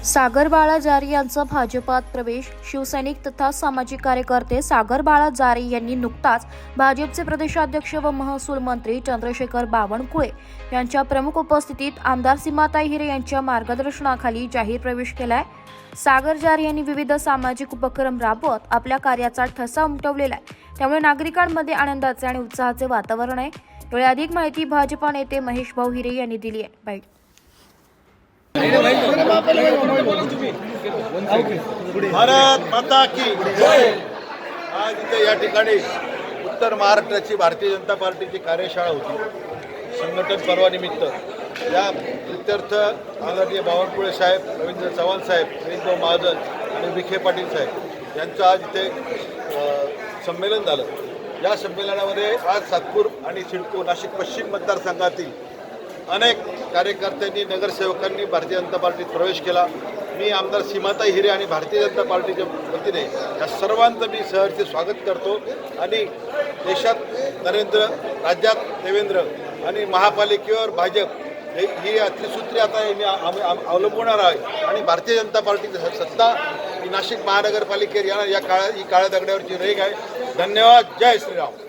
सागर बाळा जारे यांचा भाजपात प्रवेश. शिवसैनिक तथा सामाजिक कार्यकर्ते सागर बाळा जारे यांनी नुकताच भाजपचे प्रदेशाध्यक्ष व महसूल मंत्री चंद्रशेखर बावनकुळे यांच्या प्रमुख उपस्थितीत आमदार सीमाताई हिरे यांच्या मार्गदर्शनाखाली जाहीर प्रवेश केलाय. सागर जारे यांनी विविध सामाजिक उपक्रम राबवत आपल्या कार्याचा ठसा उमटवलेला आहे. त्यामुळे नागरिकांमध्ये आनंदाचे आणि उत्साहाचे वातावरण आहे. यावेळी अधिक माहिती भाजपा नेते महेश भाऊ हिरे यांनी दिली आहे. भारत माता की जय. आज इथे या ठिकाणी उत्तर महाराष्ट्राची भारतीय जनता पार्टीची कार्यशाळा होती. संघटन पर्वानिमित्त या प्रित्यर्थ आदरणीय बावनकुळे साहेब, रवींद्र चव्हाण साहेब, विनोद महाजन आणि विखे पाटील साहेब यांचं आज इथे संमेलन झालं. या संमेलनामध्ये आज सातपूर आणि सिडको नाशिक पश्चिम मतदारसंघातील अनेक कार्यकर्त्यांनी, नगरसेवकांनी भारतीय जनता पार्टीत प्रवेश केला. मी आमदार सीमाताई हिरे आणि भारतीय जनता पार्टीच्या वतीने या सर्वांचं मी सहर्ष स्वागत करतो. आणि देशात नरेंद्र, राज्यात देवेंद्र आणि महापालिकेवर भाजप ही त्रिसूत्री आता आम्ही अवलंबवणार आहे. आणि भारतीय जनता पार्टीची सत्ता ही नाशिक महानगरपालिकेवर ही काळ्या दगडावरची रेघ आहे. धन्यवाद. जय श्रीराम.